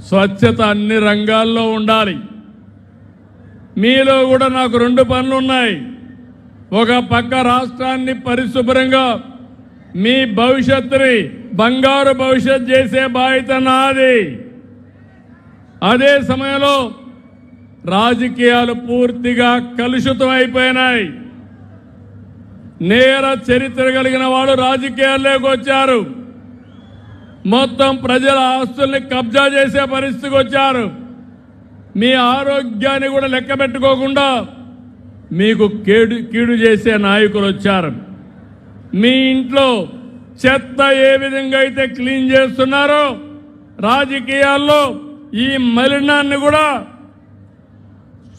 స్వచ్ఛత అన్ని రంగాల్లో ఉండాలి. మీలో కూడా నాకు 2 పనులు ఉన్నాయి. ఒక పక్క రాష్ట్రాన్ని పరిశుభ్రంగా మీ భవిష్యత్తుని బంగారు భవిష్యత్ చేసే బాధ్యత నాది. అదే సమయంలో రాజకీయాలు పూర్తిగా కలుషితం అయిపోయినాయి. నేర చరిత్ర కలిగిన వాళ్ళు రాజకీయాల్లోకి వచ్చారు. మొత్తం ప్రజల ఆస్తుల్ని కబ్జా చేసే పరిస్థితికి వచ్చారు. మీ ఆరోగ్యాన్ని కూడా లెక్క పెట్టుకోకుండా మీకు కీడు చేసే నాయకులు వచ్చారు. మీ ఇంట్లో చెత్త ఏ విధంగా అయితే క్లీన్ చేస్తున్నారో రాజకీయాల్లో ఈ మలినాన్ని కూడా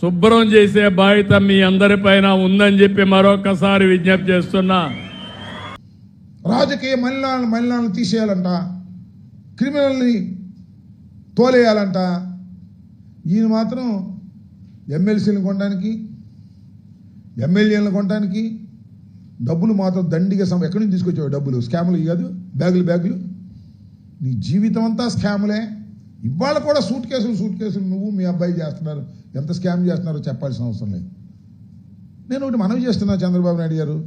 శుభ్రం చేసే బాధ్యత మీ అందరిపైన ఉందని చెప్పి మరొకసారి విజ్ఞప్తి చేస్తున్నా. రాజకీయ మలినాలను తీసేయాలంట, క్రిమినల్ని తోలేయాలంట. ఈయన మాత్రం ఎమ్మెల్సీలను కొనడానికి, ఎమ్మెల్యేలను కొనడానికి డబ్బులు మాత్రం దండిగా ఎక్కడి నుంచి తీసుకొచ్చావు డబ్బులు? స్కాములు కాదు, బ్యాగులు. నీ జీవితం అంతా స్కాములే. ఇవాళ కూడా సూట్ కేసులు నువ్వు మీ అబ్బాయి చేస్తున్నారు. ఎంత స్కామ్ చేస్తున్నారో చెప్పాల్సిన అవసరం లేదు. నేను ఒకటి మనవి చేస్తున్నా, చంద్రబాబు నాయుడు గారు,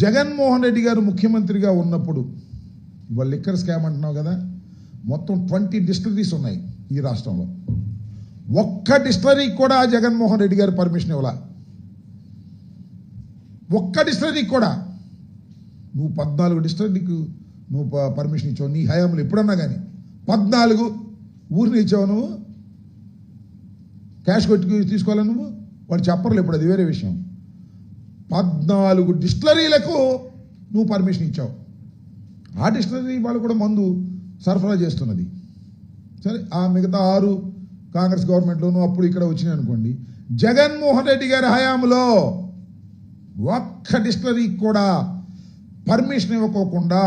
జగన్మోహన్ రెడ్డి గారు ముఖ్యమంత్రిగా ఉన్నప్పుడు ఇవాళ లిక్కర్ స్కామ్ అంటున్నావు కదా, మొత్తం 20 డిస్టిలరీస్ ఉన్నాయి ఈ రాష్ట్రంలో. ఒక్క డిస్టిలరీకి కూడా జగన్మోహన్ రెడ్డి గారు పర్మిషన్ ఇవ్వాల. ఒక్క డిస్టిలరీకి కూడా. నువ్వు 14 డిస్టిలరీకి నువ్వు పర్మిషన్ ఇచ్చావు నీ హయాంలో. ఎప్పుడన్నా కానీ 14 ఊరిని ఇచ్చావు నువ్వు. క్యాష్ కొట్టుకు తీసుకోవాలి నువ్వు. వాళ్ళు చెప్పర్లు ఇప్పుడు, అది వేరే విషయం. 14 డిస్టిలరీలకు నువ్వు పర్మిషన్ ఇచ్చావు. ఆ డిస్టిలరీ వాళ్ళు కూడా మందు సరఫరా చేస్తున్నది. సరే, ఆ మిగతా 6 కాంగ్రెస్ గవర్నమెంట్లోనూ అప్పుడు ఇక్కడ వచ్చినాయి అనుకోండి. జగన్మోహన్ రెడ్డి గారి హయాంలో ఒక్క డిస్టిలరీకి కూడా పర్మిషన్ ఇవ్వకోకుండా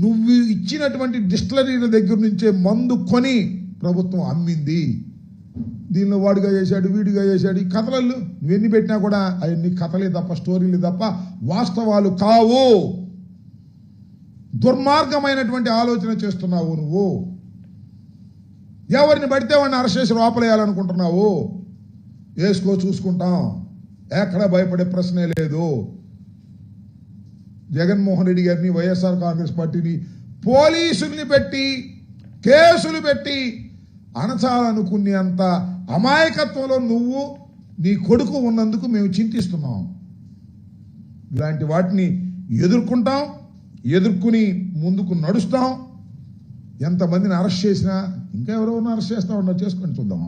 నువ్వు ఇచ్చినటువంటి డిస్టిలరీల దగ్గర నుంచే మందు కొని ప్రభుత్వం అమ్మింది. దీనిలో వాడుగా చేశాడు, వీడిగా చేశాడు. ఈ కథలు నువ్వెన్ని పెట్టినా కూడా అవన్నీ కథలే తప్ప, స్టోరీలు తప్ప వాస్తవాలు కావు. దుర్మార్గమైనటువంటి ఆలోచన చేస్తున్నావు నువ్వు. ఎవరిని పడితే వాడిని అరెస్ట్ చేసి లోపలేయాలనుకుంటున్నావు. వేసుకో, చూసుకుంటాం. ఎక్కడ భయపడే ప్రశ్నే లేదు. జగన్మోహన్ రెడ్డి గారిని, వైఎస్ఆర్ కాంగ్రెస్ పార్టీని పోలీసుల్ని పెట్టి కేసులు పెట్టి అణచాలనుకునేంత అమాయకత్వంలో నువ్వు నీ కొడుకు ఉన్నందుకు మేము చింతిస్తున్నాం. ఇలాంటి వాటిని ఎదుర్కొంటాం, ఎదుర్కొని ముందుకు నడుస్తాం. ఎంతమందిని అరెస్ట్ చేసినా ఇంకా ఎవరెవరిని అరెస్ట్ చేస్తా ఉన్నా చేసుకోండి, చూద్దాం.